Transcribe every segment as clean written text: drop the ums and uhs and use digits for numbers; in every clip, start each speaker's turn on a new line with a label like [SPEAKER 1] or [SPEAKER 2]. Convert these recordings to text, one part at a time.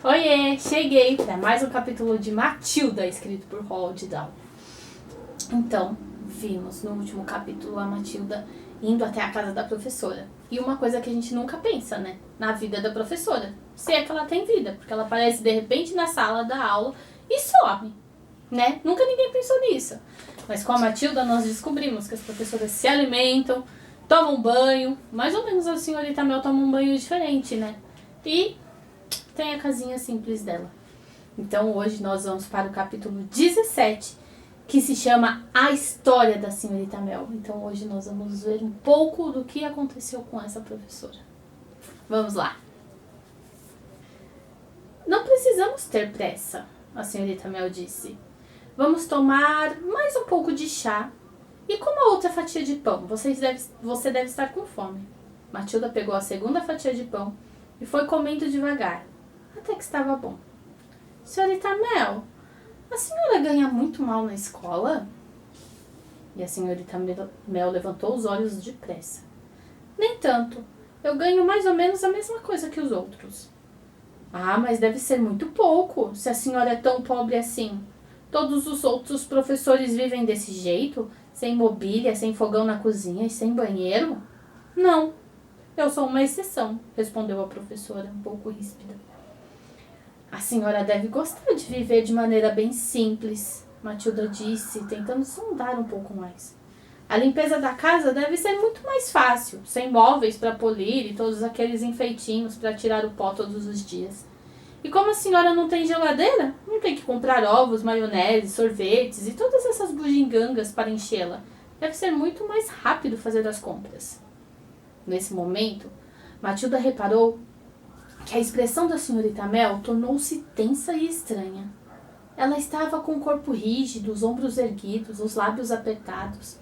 [SPEAKER 1] Oiê, cheguei para mais um capítulo de Matilda, escrito por Roald Dahl. Então, vimos no último capítulo a Matilda indo até a casa da professora. E uma coisa que a gente nunca pensa, né? Na vida da professora. Se é que ela tem vida, porque ela aparece de repente na sala da aula e some, né? Nunca ninguém pensou nisso. Mas com a Matilda nós descobrimos que as professoras se alimentam, tomam banho. Mais ou menos a senhorita Mel toma um banho diferente, né? E tem a casinha simples dela. Então hoje nós vamos para o capítulo 17, que se chama A História da Senhorita Mel. Então hoje nós vamos ver um pouco do que aconteceu com essa professora. Vamos lá. Não precisamos ter pressa, a senhorita Mel disse. Vamos tomar mais um pouco de chá e coma outra fatia de pão. Você deve estar com fome. Matilda pegou a segunda fatia de pão e foi comendo devagar, até que estava bom. Senhorita Mel, a senhora ganha muito mal na escola? E a senhorita Mel levantou os olhos depressa. Nem tanto. Eu ganho mais ou menos a mesma coisa que os outros. Ah, mas deve ser muito pouco, se a senhora é tão pobre assim. Todos os outros professores vivem desse jeito? Sem mobília, sem fogão na cozinha e sem banheiro? Não, eu sou uma exceção, respondeu a professora, um pouco ríspida. A senhora deve gostar de viver de maneira bem simples, Matilda disse, tentando sondar um pouco mais. A limpeza da casa deve ser muito mais fácil, sem móveis para polir e todos aqueles enfeitinhos para tirar o pó todos os dias. E como a senhora não tem geladeira, não tem que comprar ovos, maionese, sorvetes e todas essas bugigangas para enchê-la. Deve ser muito mais rápido fazer as compras. Nesse momento, Matilda reparou que a expressão da senhorita Mel tornou-se tensa e estranha. Ela estava com o corpo rígido, os ombros erguidos, os lábios apertados.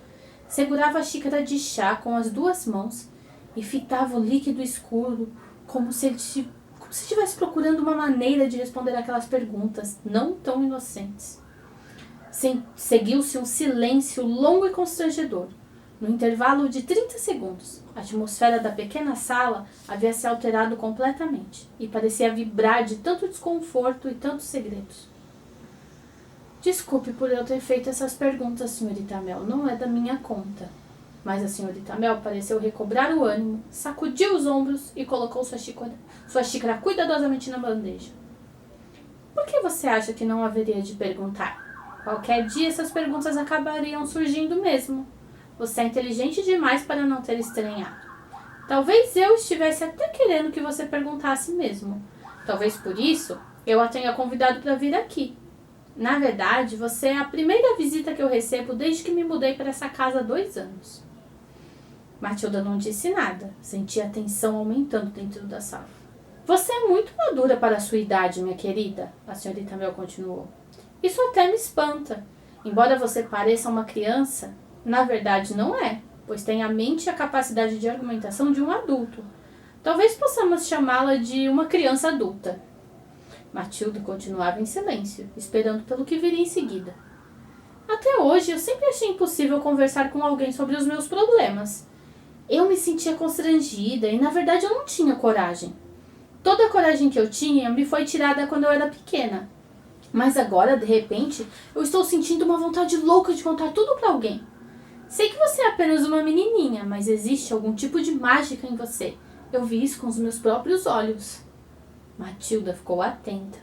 [SPEAKER 1] Segurava a xícara de chá com as duas mãos e fitava o líquido escuro como se estivesse procurando uma maneira de responder aquelas perguntas não tão inocentes. Seguiu-se um silêncio longo e constrangedor. No intervalo de 30 segundos, a atmosfera da pequena sala havia se alterado completamente e parecia vibrar de tanto desconforto e tantos segredos. Desculpe por eu ter feito essas perguntas, senhorita Mel, não é da minha conta. Mas a senhorita Mel pareceu recobrar o ânimo, sacudiu os ombros e colocou sua xícara cuidadosamente na bandeja. Por que você acha que não haveria de perguntar? Qualquer dia essas perguntas acabariam surgindo mesmo. Você é inteligente demais para não ter estranhado. Talvez eu estivesse até querendo que você perguntasse mesmo. Talvez por isso eu a tenha convidado para vir aqui. Na verdade, você é a primeira visita que eu recebo desde que me mudei para essa casa há 2 anos. Matilda não disse nada. Sentia a tensão aumentando dentro da sala. Você é muito madura para a sua idade, minha querida, a senhorita Mel continuou. Isso até me espanta. Embora você pareça uma criança, na verdade não é, pois tem a mente e a capacidade de argumentação de um adulto. Talvez possamos chamá-la de uma criança adulta. Matilda continuava em silêncio, esperando pelo que viria em seguida. Até hoje, eu sempre achei impossível conversar com alguém sobre os meus problemas. Eu me sentia constrangida e, na verdade, eu não tinha coragem. Toda a coragem que eu tinha me foi tirada quando eu era pequena. Mas agora, de repente, eu estou sentindo uma vontade louca de contar tudo para alguém. Sei que você é apenas uma menininha, mas existe algum tipo de mágica em você. Eu vi isso com os meus próprios olhos. Matilda ficou atenta.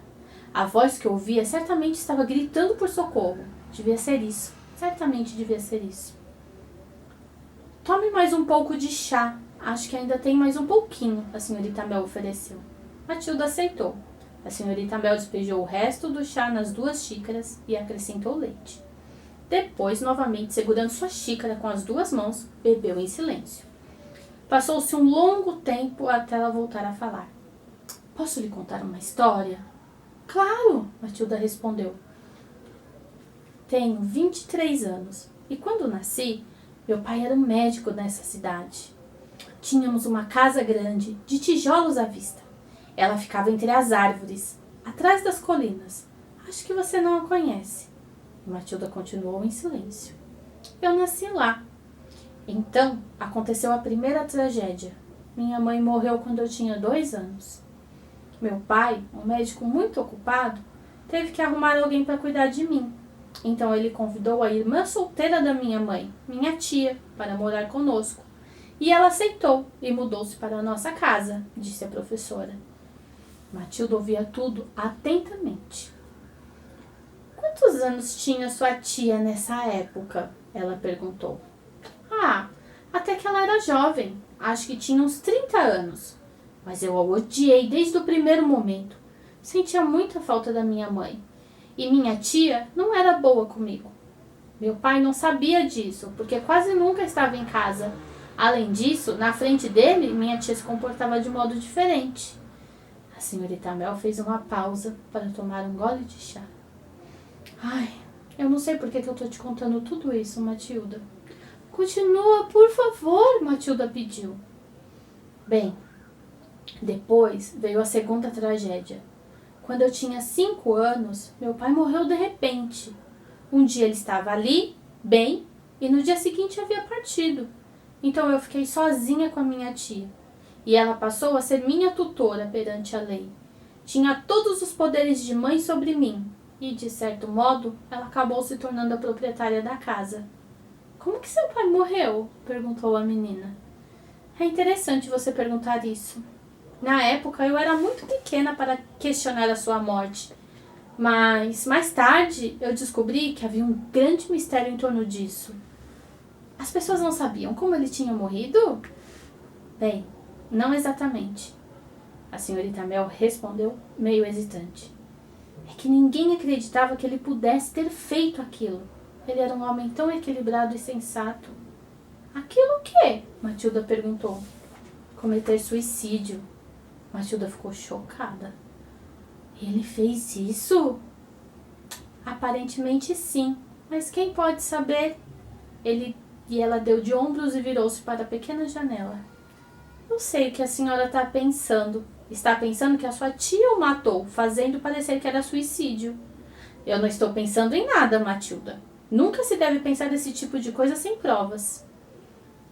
[SPEAKER 1] A voz que ouvia certamente estava gritando por socorro. Devia ser isso. Certamente devia ser isso. Tome mais um pouco de chá. Acho que ainda tem mais um pouquinho, a senhorita Mel ofereceu. Matilda aceitou. A senhorita Mel despejou o resto do chá nas 2 xícaras e acrescentou leite. Depois, novamente segurando sua xícara com as 2 mãos, bebeu em silêncio. Passou-se um longo tempo até ela voltar a falar. Posso lhe contar uma história? Claro, Matilda respondeu. Tenho 23 anos e quando nasci, meu pai era um médico nessa cidade. Tínhamos uma casa grande, de tijolos à vista. Ela ficava entre as árvores, atrás das colinas. Acho que você não a conhece. E Matilda continuou em silêncio. Eu nasci lá. Então, aconteceu a primeira tragédia. Minha mãe morreu quando eu tinha 2 anos. Meu pai, um médico muito ocupado, teve que arrumar alguém para cuidar de mim. Então ele convidou a irmã solteira da minha mãe, minha tia, para morar conosco. E ela aceitou e mudou-se para a nossa casa, disse a professora. Matilda ouvia tudo atentamente. Quantos anos tinha sua tia nessa época? Ela perguntou. Até que ela era jovem. Acho que tinha uns 30 anos. Mas eu a odiei desde o primeiro momento. Sentia muita falta da minha mãe. E minha tia não era boa comigo. Meu pai não sabia disso, porque quase nunca estava em casa. Além disso, na frente dele, minha tia se comportava de modo diferente. A senhorita Mel fez uma pausa para tomar um gole de chá. Eu não sei por que eu tô te contando tudo isso, Matilda. Continua, por favor, Matilda pediu. Bem, depois veio a segunda tragédia. Quando eu tinha 5 anos, meu pai morreu de repente. Um dia ele estava ali, bem, e no dia seguinte havia partido. Então eu fiquei sozinha com a minha tia. E ela passou a ser minha tutora perante a lei. Tinha todos os poderes de mãe sobre mim. E, de certo modo, ela acabou se tornando a proprietária da casa. Como que seu pai morreu? Perguntou a menina. É interessante você perguntar isso. Na época, eu era muito pequena para questionar a sua morte. Mas, mais tarde, eu descobri que havia um grande mistério em torno disso. As pessoas não sabiam como ele tinha morrido? Bem, não exatamente. A senhorita Mel respondeu meio hesitante. É que ninguém acreditava que ele pudesse ter feito aquilo. Ele era um homem tão equilibrado e sensato. Aquilo o quê? Matilda perguntou. Cometer suicídio. Matilda ficou chocada. Ele fez isso? Aparentemente sim, mas quem pode saber? E ela deu de ombros e virou-se para a pequena janela. Eu sei o que a senhora está pensando. Está pensando que a sua tia o matou, fazendo parecer que era suicídio. Eu não estou pensando em nada, Matilda. Nunca se deve pensar desse tipo de coisa sem provas.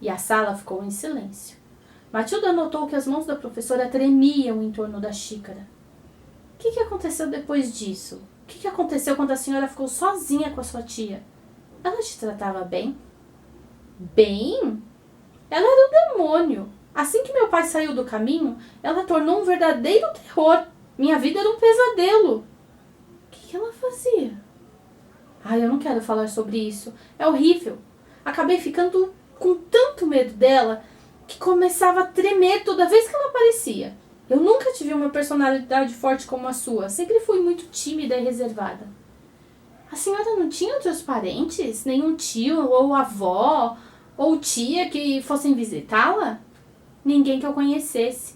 [SPEAKER 1] E a sala ficou em silêncio. Matilda notou que as mãos da professora tremiam em torno da xícara. O que aconteceu depois disso? O que aconteceu quando a senhora ficou sozinha com a sua tia? Ela te tratava bem? Bem? Ela era um demônio. Assim que meu pai saiu do caminho, ela tornou um verdadeiro terror. Minha vida era um pesadelo. O que ela fazia? Eu não quero falar sobre isso. É horrível. Acabei ficando com tanto medo dela que começava a tremer toda vez que ela aparecia. Eu nunca tive uma personalidade forte como a sua. Sempre fui muito tímida e reservada. A senhora não tinha outros parentes? Nenhum tio ou avó ou tia que fossem visitá-la? Ninguém que eu conhecesse.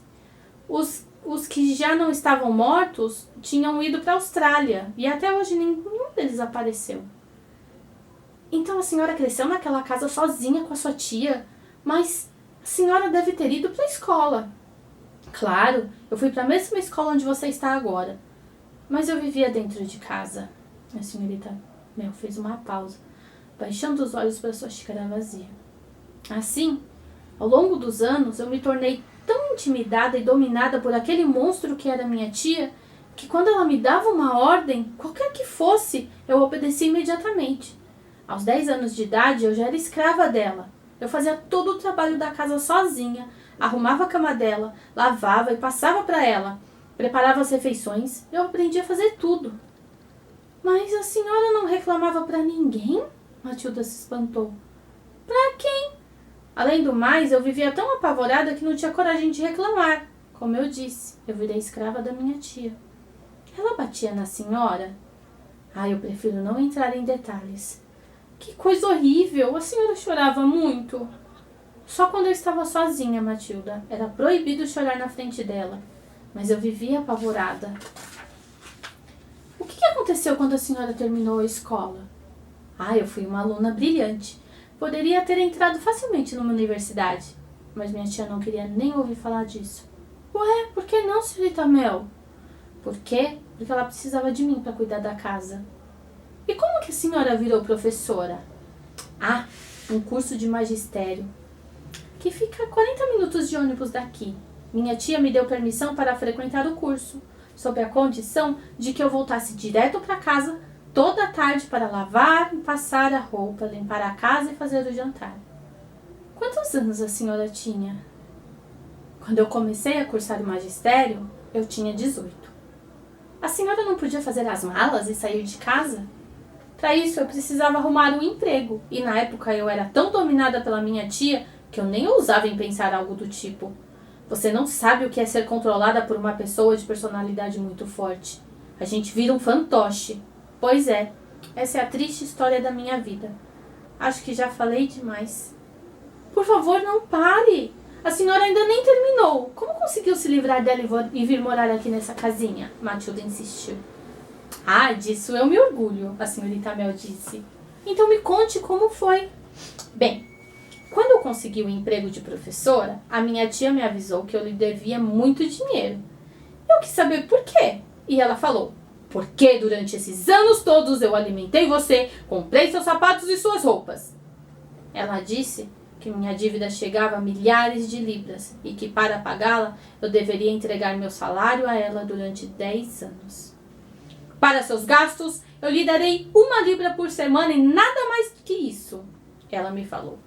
[SPEAKER 1] Os que já não estavam mortos tinham ido para a Austrália e até hoje nenhum deles apareceu. Então a senhora cresceu naquela casa sozinha com a sua tia, mas a senhora deve ter ido para a escola. Claro, eu fui para a mesma escola onde você está agora, mas eu vivia dentro de casa. A senhorita Mel fez uma pausa, baixando os olhos para sua xícara vazia. Assim, ao longo dos anos, eu me tornei tão intimidada e dominada por aquele monstro que era minha tia, que quando ela me dava uma ordem, qualquer que fosse, eu obedecia imediatamente. Aos 10 anos de idade, eu já era escrava dela. Eu fazia todo o trabalho da casa sozinha, arrumava a cama dela, lavava e passava para ela, preparava as refeições, eu aprendi a fazer tudo. Mas a senhora não reclamava para ninguém? Matilda se espantou. Para quem? Além do mais, eu vivia tão apavorada que não tinha coragem de reclamar. Como eu disse, eu virei escrava da minha tia. Ela batia na senhora? Eu prefiro não entrar em detalhes. Que coisa horrível! A senhora chorava muito? Só quando eu estava sozinha, Matilda. Era proibido chorar na frente dela. Mas eu vivia apavorada. O que aconteceu quando a senhora terminou a escola? Eu fui uma aluna brilhante. Poderia ter entrado facilmente numa universidade, mas minha tia não queria nem ouvir falar disso. Ué, por que não, senhorita Mel? Por quê? Porque ela precisava de mim para cuidar da casa. E como que a senhora virou professora? Um curso de magistério, que fica a 40 minutos de ônibus daqui. Minha tia me deu permissão para frequentar o curso, sob a condição de que eu voltasse direto para casa toda a tarde para lavar, passar a roupa, limpar a casa e fazer o jantar. Quantos anos a senhora tinha? Quando eu comecei a cursar o magistério, eu tinha 18. A senhora não podia fazer as malas e sair de casa? Para isso, eu precisava arrumar um emprego, e na época eu era tão dominada pela minha tia que eu nem ousava em pensar algo do tipo. Você não sabe o que é ser controlada por uma pessoa de personalidade muito forte. A gente vira um fantoche. Pois é, essa é a triste história da minha vida. Acho que já falei demais. Por favor, não pare! A senhora ainda nem terminou. Como conseguiu se livrar dela e vir morar aqui nessa casinha? Matilda insistiu. Ah, disso eu me orgulho, a senhorita Mel disse. Então me conte como foi. Bem, quando eu consegui o emprego de professora, a minha tia me avisou que eu lhe devia muito dinheiro. Eu quis saber por quê. E ela falou, porque durante esses anos todos eu alimentei você, comprei seus sapatos e suas roupas. Ela disse que minha dívida chegava a milhares de libras e que para pagá-la eu deveria entregar meu salário a ela durante 10 anos. Para seus gastos, eu lhe darei 1 libra por semana e nada mais que isso, ela me falou.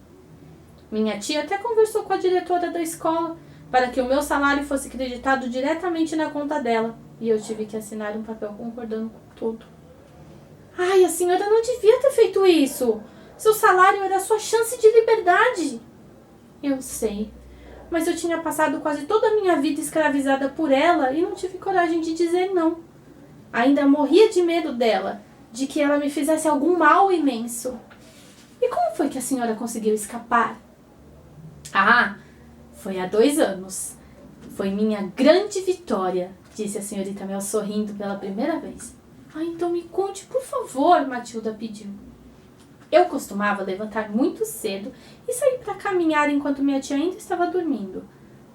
[SPEAKER 1] Minha tia até conversou com a diretora da escola para que o meu salário fosse creditado diretamente na conta dela e eu tive que assinar um papel concordando com tudo. Ai, a senhora não devia ter feito isso. Seu salário era a sua chance de liberdade. Eu sei, mas eu tinha passado quase toda a minha vida escravizada por ela e não tive coragem de dizer não. Ainda morria de medo dela, de que ela me fizesse algum mal imenso. E como foi que a senhora conseguiu escapar? Ah, foi há 2 anos. Foi minha grande vitória, disse a senhorita Mel sorrindo pela primeira vez. Ah, então me conte, por favor, Matilda pediu. Eu costumava levantar muito cedo e sair para caminhar enquanto minha tia ainda estava dormindo.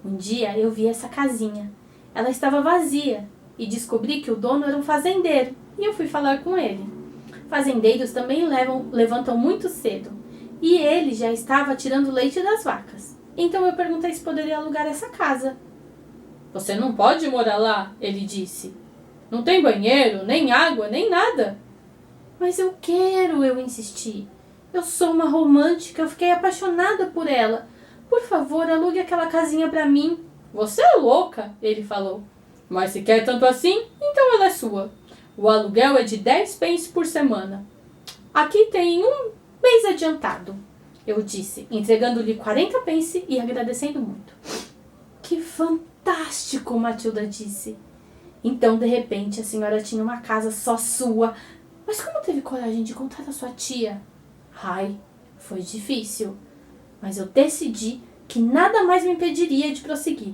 [SPEAKER 1] Um dia eu vi essa casinha. Ela estava vazia e descobri que o dono era um fazendeiro e eu fui falar com ele. Fazendeiros também levantam muito cedo e ele já estava tirando leite das vacas. Então eu perguntei se poderia alugar essa casa. Você não pode morar lá, ele disse. Não tem banheiro, nem água, nem nada. Mas eu quero, eu insisti. Eu sou uma romântica, eu fiquei apaixonada por ela. Por favor, alugue aquela casinha para mim. Você é louca, ele falou. Mas se quer tanto assim, então ela é sua. O aluguel é de 10 pence por semana. Aqui tem 1 mês adiantado, eu disse, entregando-lhe 40 pence e agradecendo muito. Que fantástico, Matilda disse. Então, de repente, a senhora tinha uma casa só sua. Mas como teve coragem de contar à sua tia? Ai, foi difícil. Mas eu decidi que nada mais me impediria de prosseguir.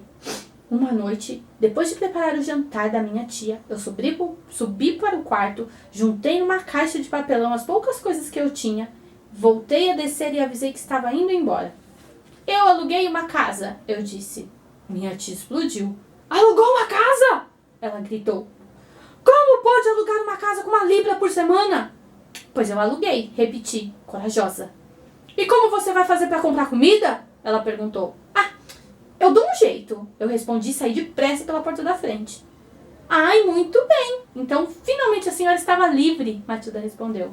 [SPEAKER 1] Uma noite, depois de preparar o jantar da minha tia, eu subi para o quarto, juntei numa caixa de papelão as poucas coisas que eu tinha, voltei a descer e avisei que estava indo embora. Eu aluguei uma casa, eu disse. Minha tia explodiu. Alugou uma casa? Ela gritou. Como pode alugar uma casa com 1 libra por semana? Pois eu aluguei, repeti, corajosa. E como você vai fazer para comprar comida? Ela perguntou. Eu dou um jeito, eu respondi e saí depressa pela porta da frente. Ai, muito bem. Então, finalmente a senhora estava livre, Matilda respondeu.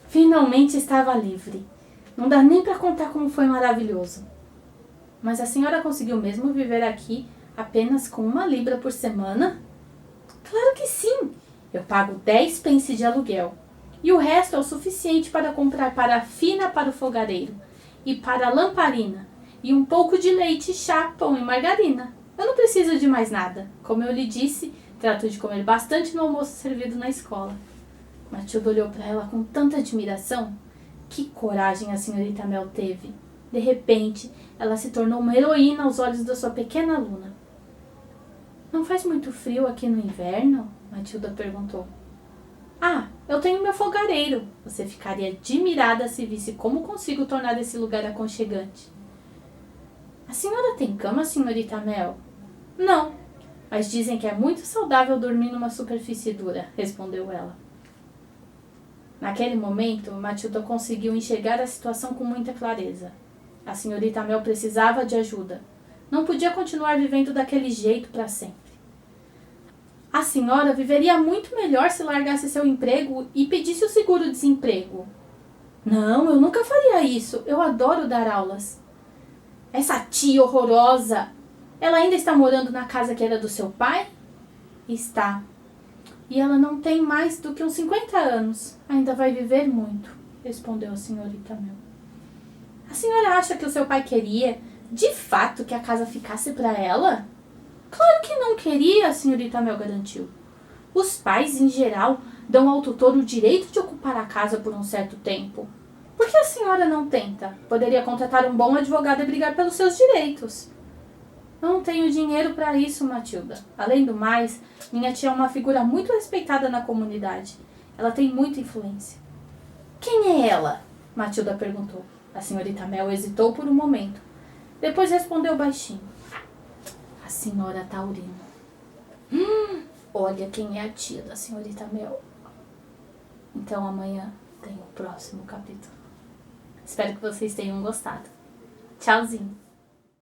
[SPEAKER 1] Finalmente estava livre. Não dá nem para contar como foi maravilhoso. Mas a senhora conseguiu mesmo viver aqui apenas com 1 libra por semana? Claro que sim. Eu pago 10 pence de aluguel. E o resto é o suficiente para comprar parafina para o fogareiro e para a lamparina. E um pouco de leite, chá, pão e margarina. Eu não preciso de mais nada. Como eu lhe disse, trato de comer bastante no almoço servido na escola. Matilda olhou para ela com tanta admiração. Que coragem a senhorita Mel teve. De repente, ela se tornou uma heroína aos olhos da sua pequena aluna. Não faz muito frio aqui no inverno? Matilda perguntou. Eu tenho meu fogareiro. Você ficaria admirada se visse como consigo tornar esse lugar aconchegante. A senhora tem cama, senhorita Mel? Não, mas dizem que é muito saudável dormir numa superfície dura, respondeu ela. Naquele momento, Matilda conseguiu enxergar a situação com muita clareza. A senhorita Mel precisava de ajuda. Não podia continuar vivendo daquele jeito para sempre. A senhora viveria muito melhor se largasse seu emprego e pedisse o seguro-desemprego. Não, eu nunca faria isso. Eu adoro dar aulas. Essa tia horrorosa! Ela ainda está morando na casa que era do seu pai? Está. E ela não tem mais do que uns 50 anos. Ainda vai viver muito, respondeu a senhorita Mel. A senhora acha que o seu pai queria, de fato, que a casa ficasse para ela? Claro que não queria, a senhorita Mel garantiu. Os pais, em geral, dão ao tutor o direito de ocupar a casa por um certo tempo. Por que a senhora não tenta? Poderia contratar um bom advogado e brigar pelos seus direitos. Não tenho dinheiro para isso, Matilda. Além do mais, minha tia é uma figura muito respeitada na comunidade. Ela tem muita influência. Quem é ela? Matilda perguntou. A senhorita Mel hesitou por um momento. Depois respondeu baixinho. A senhora Taurino. Olha quem é a tia da senhorita Mel. Então amanhã tem o próximo capítulo. Espero que vocês tenham gostado. Tchauzinho.